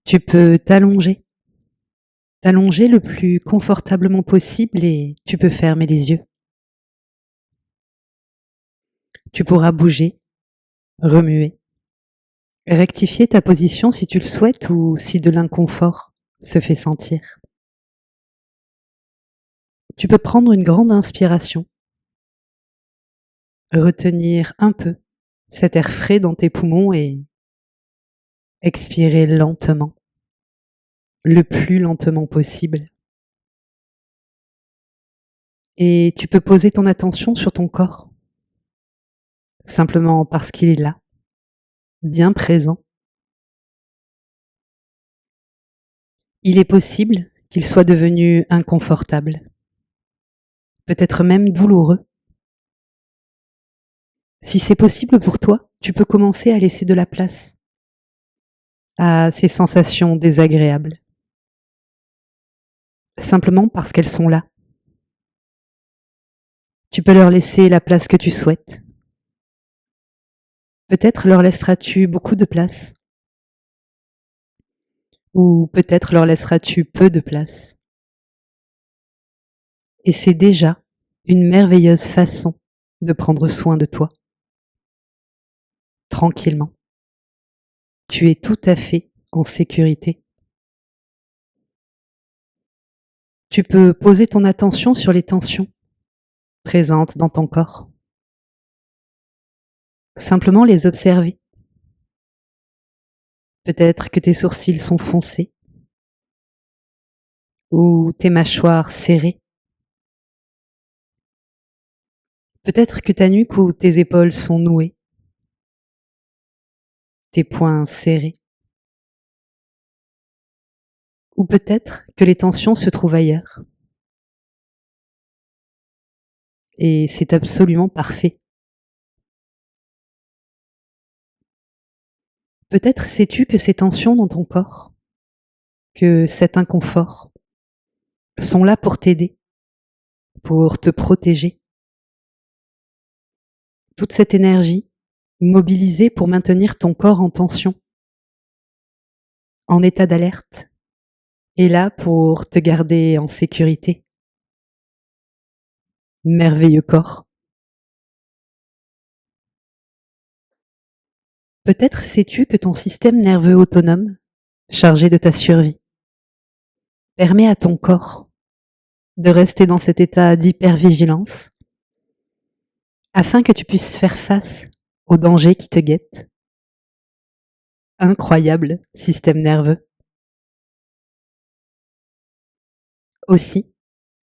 Tu peux t'allonger le plus confortablement possible et tu peux fermer les yeux. Tu pourras bouger, remuer, rectifier ta position si tu le souhaites ou si de l'inconfort se fait sentir. Tu peux prendre une grande inspiration, retenir un peu cet air frais dans tes poumons et expirer lentement, le plus lentement possible. Et tu peux poser ton attention sur ton corps, simplement parce qu'il est là, bien présent. Il est possible qu'il soit devenu inconfortable, peut-être même douloureux. Si c'est possible pour toi, tu peux commencer à laisser de la place à ces sensations désagréables, simplement parce qu'elles sont là. Tu peux leur laisser la place que tu souhaites. Peut-être leur laisseras-tu beaucoup de place, ou peut-être leur laisseras-tu peu de place. Et c'est déjà une merveilleuse façon de prendre soin de toi, tranquillement. Tu es tout à fait en sécurité. Tu peux poser ton attention sur les tensions présentes dans ton corps. Simplement les observer. Peut-être que tes sourcils sont foncés ou tes mâchoires serrées. Peut-être que ta nuque ou tes épaules sont nouées, tes poings serrés. Ou peut-être que les tensions se trouvent ailleurs. Et c'est absolument parfait. Peut-être sais-tu que ces tensions dans ton corps, que cet inconfort, sont là pour t'aider, pour te protéger. Toute cette énergie mobilisée pour maintenir ton corps en tension, en état d'alerte, est là pour te garder en sécurité. Merveilleux corps. Peut-être sais-tu que ton système nerveux autonome, chargé de ta survie, permet à ton corps de rester dans cet état d'hypervigilance afin que tu puisses faire face aux dangers qui te guettent. Incroyable système nerveux. Aussi,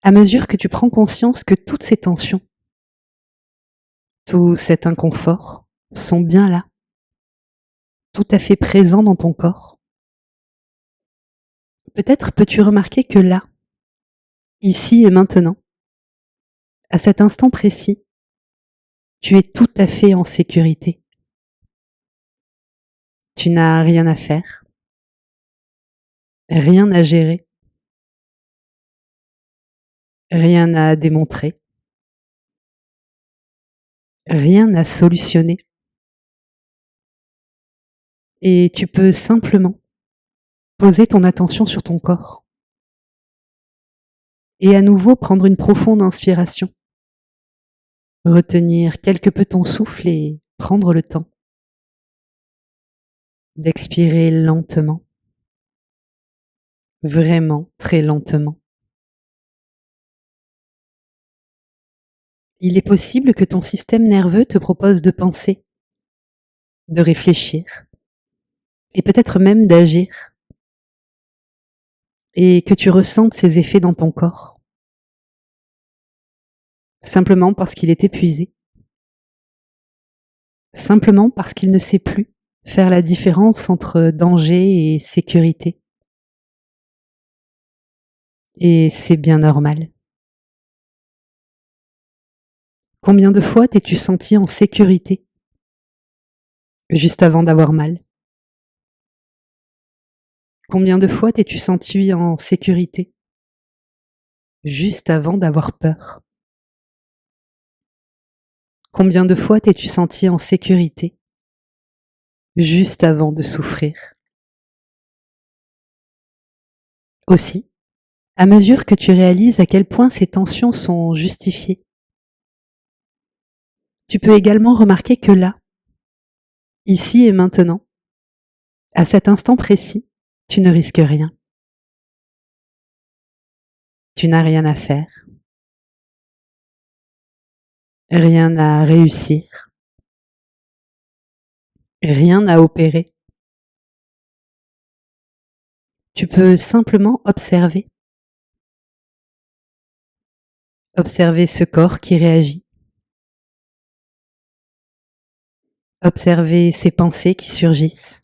à mesure que tu prends conscience que toutes ces tensions, tout cet inconfort sont bien là, tout à fait présents dans ton corps, peut-être peux-tu remarquer que là, ici et maintenant, à cet instant précis, tu es tout à fait en sécurité. Tu n'as rien à faire, rien à gérer, rien à démontrer, rien à solutionner. Et tu peux simplement poser ton attention sur ton corps et à nouveau prendre une profonde inspiration. Retenir quelque peu ton souffle et prendre le temps d'expirer lentement, vraiment très lentement. Il est possible que ton système nerveux te propose de penser, de réfléchir et peut-être même d'agir et que tu ressentes ces effets dans ton corps, simplement parce qu'il est épuisé, simplement parce qu'il ne sait plus faire la différence entre danger et sécurité. Et c'est bien normal. Combien de fois t'es-tu senti en sécurité juste avant d'avoir mal? Combien de fois t'es-tu senti en sécurité juste avant d'avoir peur? Combien de fois t'es-tu senti en sécurité juste avant de souffrir? Aussi, à mesure que tu réalises à quel point ces tensions sont justifiées, tu peux également remarquer que là, ici et maintenant, à cet instant précis, tu ne risques rien. Tu n'as rien à faire, rien à réussir, rien à opérer. Tu peux simplement observer. Observer ce corps qui réagit. Observer ces pensées qui surgissent.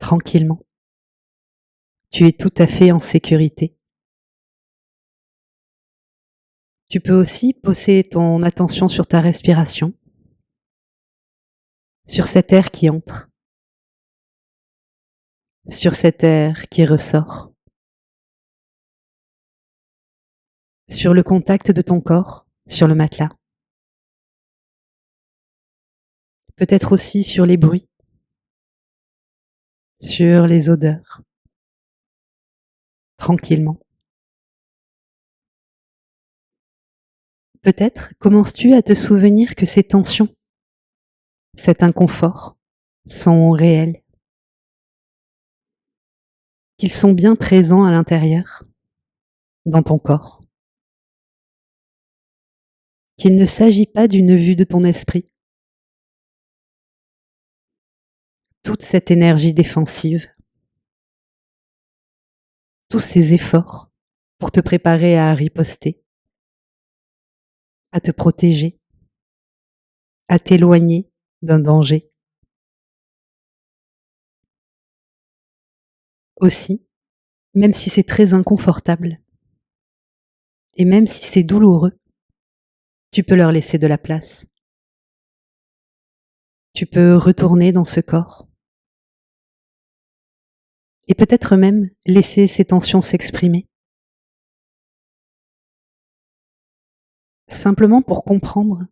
Tranquillement. Tu es tout à fait en sécurité. Tu peux aussi poser ton attention sur ta respiration, sur cet air qui entre, sur cet air qui ressort, sur le contact de ton corps, sur le matelas. Peut-être aussi sur les bruits, sur les odeurs, tranquillement. Peut-être commences-tu à te souvenir que ces tensions, cet inconfort, sont réels, qu'ils sont bien présents à l'intérieur, dans ton corps, qu'il ne s'agit pas d'une vue de ton esprit. Toute cette énergie défensive, tous ces efforts pour te préparer à riposter, à te protéger, à t'éloigner d'un danger. Aussi, même si c'est très inconfortable, et même si c'est douloureux, tu peux leur laisser de la place. Tu peux retourner dans ce corps, et peut-être même laisser ces tensions s'exprimer. Simplement pour comprendre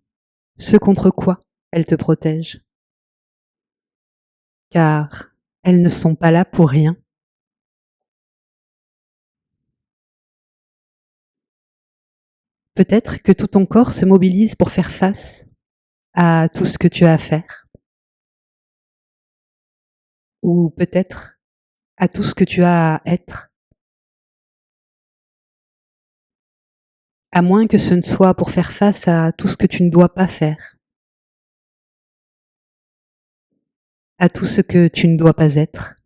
ce contre quoi elles te protègent. Car elles ne sont pas là pour rien. Peut-être que tout ton corps se mobilise pour faire face à tout ce que tu as à faire. Ou peut-être à tout ce que tu as à être. À moins que ce ne soit pour faire face à tout ce que tu ne dois pas faire. À tout ce que tu ne dois pas être.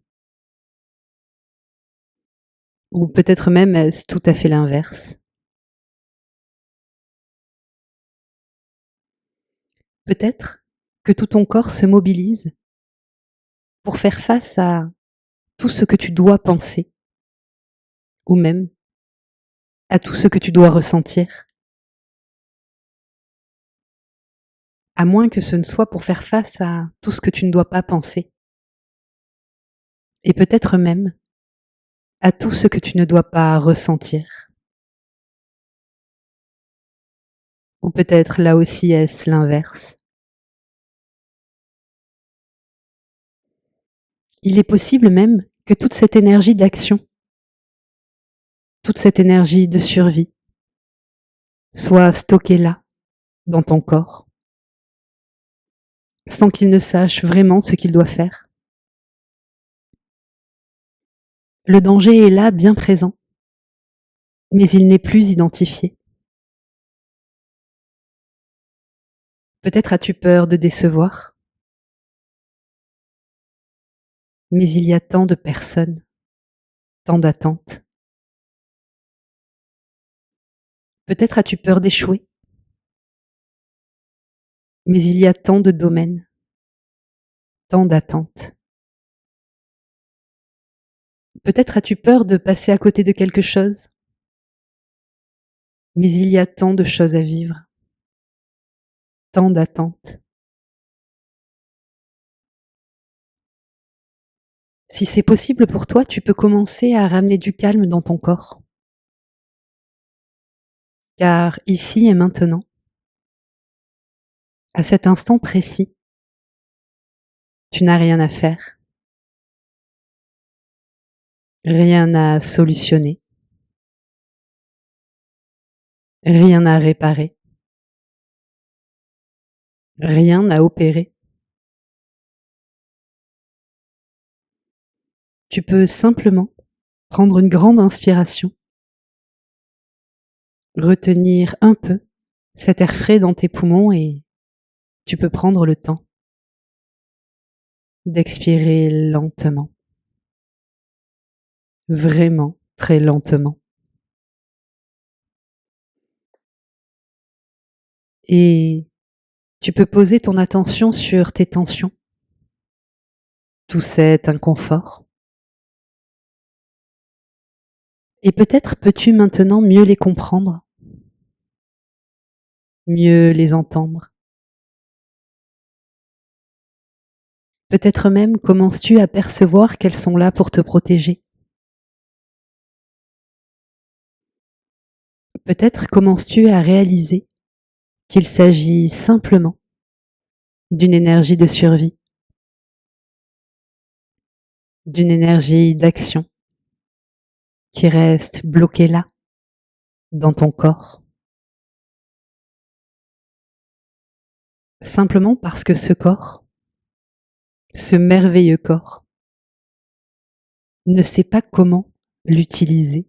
Ou peut-être même est-ce tout à fait l'inverse. Peut-être que tout ton corps se mobilise pour faire face à tout ce que tu dois penser. Ou même à tout ce que tu dois ressentir. À moins que ce ne soit pour faire face à tout ce que tu ne dois pas penser. Et peut-être même à tout ce que tu ne dois pas ressentir. Ou peut-être là aussi est-ce l'inverse. Il est possible même que toute cette énergie d'action, toute cette énergie de survie, soit stockée là, dans ton corps, sans qu'il ne sache vraiment ce qu'il doit faire. Le danger est là, bien présent, mais il n'est plus identifié. Peut-être as-tu peur de décevoir, mais il y a tant de personnes, tant d'attentes. Peut-être as-tu peur d'échouer, mais il y a tant de domaines, tant d'attentes. Peut-être as-tu peur de passer à côté de quelque chose, mais il y a tant de choses à vivre, tant d'attentes. Si c'est possible pour toi, tu peux commencer à ramener du calme dans ton corps. Car ici et maintenant, à cet instant précis, tu n'as rien à faire. Rien à solutionner, rien à réparer, rien à opérer. Tu peux simplement prendre une grande inspiration, retenir un peu cet air frais dans tes poumons et tu peux prendre le temps d'expirer lentement, vraiment très lentement. Et tu peux poser ton attention sur tes tensions, tout cet inconfort. Et peut-être peux-tu maintenant mieux les comprendre, mieux les entendre. Peut-être même commences-tu à percevoir qu'elles sont là pour te protéger. Peut-être commences-tu à réaliser qu'il s'agit simplement d'une énergie de survie, d'une énergie d'action qui reste bloquée là, dans ton corps, simplement parce que ce corps, ce merveilleux corps, ne sait pas comment l'utiliser.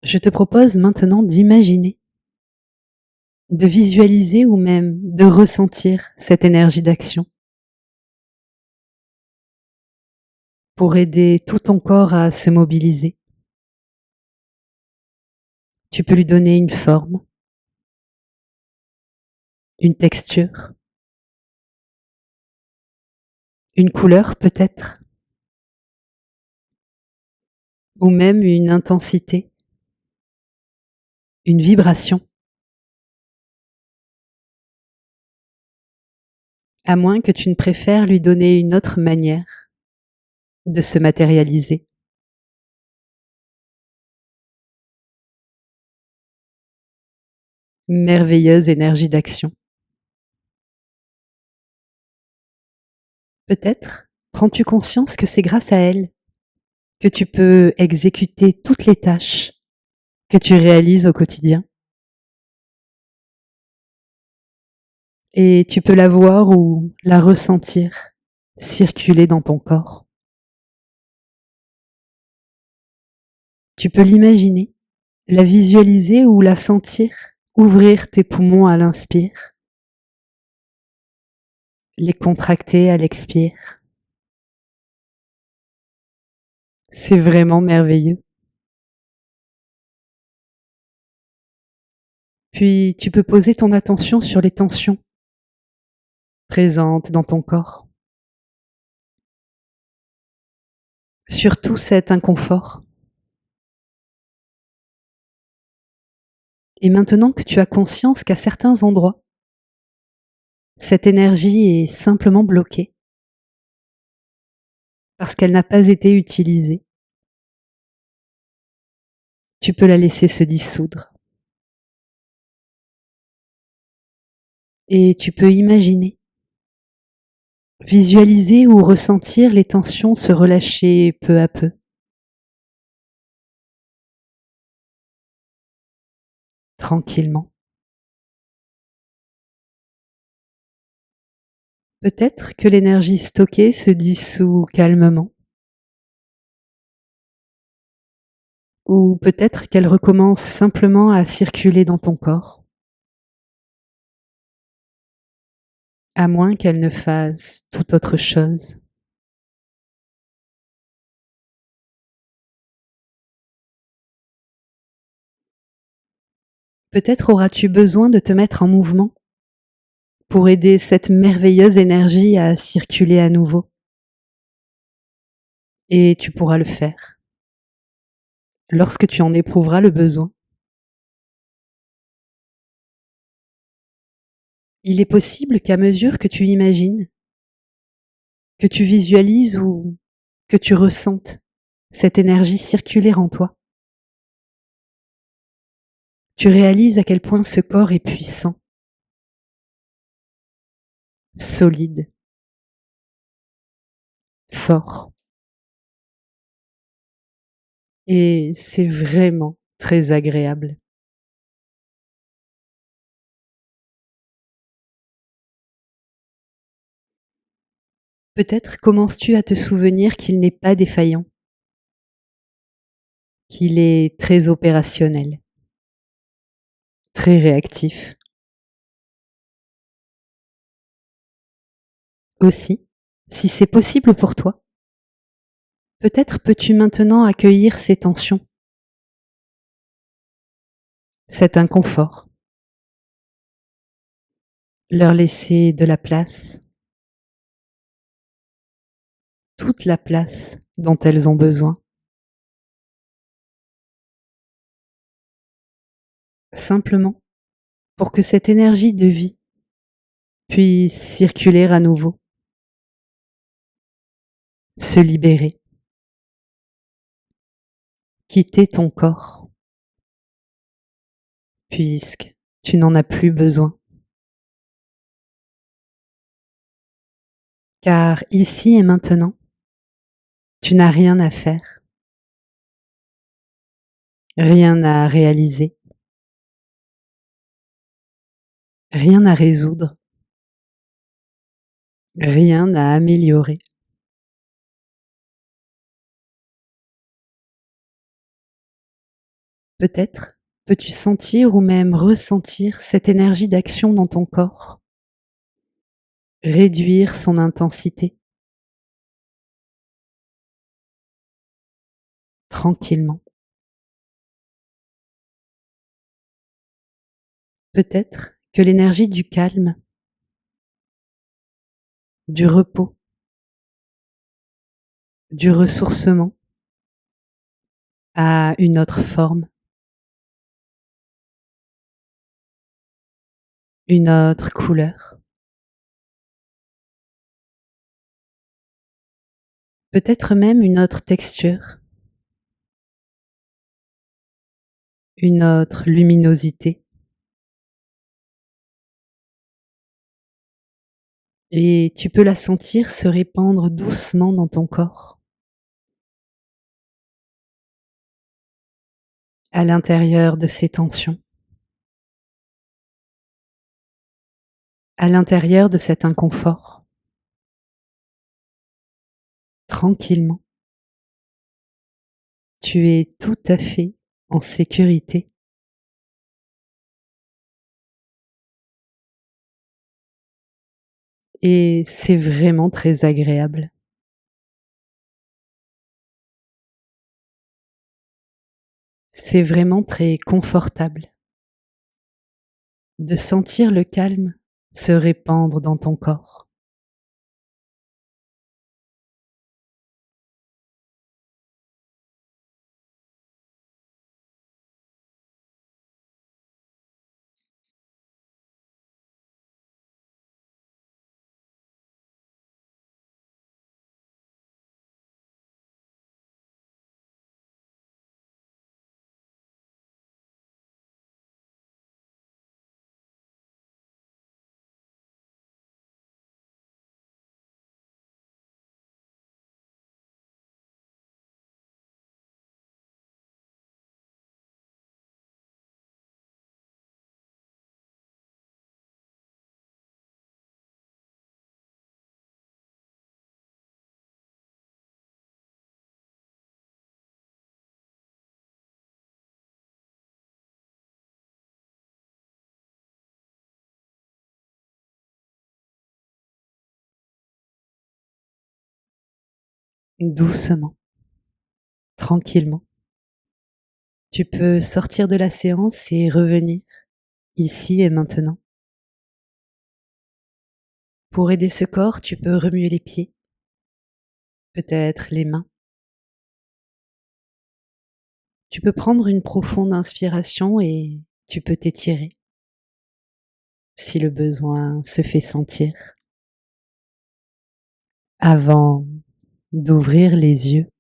Je te propose maintenant d'imaginer, de visualiser ou même de ressentir cette énergie d'action pour aider tout ton corps à se mobiliser. Tu peux lui donner une forme, une texture, une couleur peut-être, ou même une intensité, une vibration, à moins que tu ne préfères lui donner une autre manière de se matérialiser. Merveilleuse énergie d'action. Peut-être prends-tu conscience que c'est grâce à elle que tu peux exécuter toutes les tâches que tu réalises au quotidien. Et tu peux la voir ou la ressentir circuler dans ton corps. Tu peux l'imaginer, la visualiser ou la sentir ouvrir tes poumons à l'inspire, les contracter à l'expire. C'est vraiment merveilleux. Puis tu peux poser ton attention sur les tensions présentes dans ton corps, sur tout cet inconfort. Et maintenant que tu as conscience qu'à certains endroits, cette énergie est simplement bloquée parce qu'elle n'a pas été utilisée, tu peux la laisser se dissoudre. Et tu peux imaginer, visualiser ou ressentir les tensions se relâcher peu à peu. Tranquillement. Peut-être que l'énergie stockée se dissout calmement. Ou peut-être qu'elle recommence simplement à circuler dans ton corps. À moins qu'elle ne fasse toute autre chose. Peut-être auras-tu besoin de te mettre en mouvement pour aider cette merveilleuse énergie à circuler à nouveau. Et tu pourras le faire lorsque tu en éprouveras le besoin. Il est possible qu'à mesure que tu imagines, que tu visualises ou que tu ressentes cette énergie circuler en toi, tu réalises à quel point ce corps est puissant, solide, fort et c'est vraiment très agréable. Peut-être commences-tu à te souvenir qu'il n'est pas défaillant, qu'il est très opérationnel, très réactif. Aussi, si c'est possible pour toi, peut-être peux-tu maintenant accueillir ces tensions, cet inconfort, leur laisser de la place, toute la place dont elles ont besoin, simplement pour que cette énergie de vie puisse circuler à nouveau, se libérer, quitter ton corps, puisque tu n'en as plus besoin. Car ici et maintenant, tu n'as rien à faire, rien à réaliser, rien à résoudre, rien à améliorer. Peut-être peux-tu sentir ou même ressentir cette énergie d'action dans ton corps, réduire son intensité tranquillement. Peut-être que l'énergie du calme, du repos, du ressourcement a une autre forme, une autre couleur, peut-être même une autre texture, une autre luminosité. Et tu peux la sentir se répandre doucement dans ton corps, à l'intérieur de ces tensions, à l'intérieur de cet inconfort, tranquillement. Tu es tout à fait en sécurité. Et c'est vraiment très agréable. C'est vraiment très confortable de sentir le calme se répandre dans ton corps. Doucement, tranquillement. Tu peux sortir de la séance et revenir ici et maintenant. Pour aider ce corps, tu peux remuer les pieds, peut-être les mains. Tu peux prendre une profonde inspiration et tu peux t'étirer si le besoin se fait sentir avant d'ouvrir les yeux.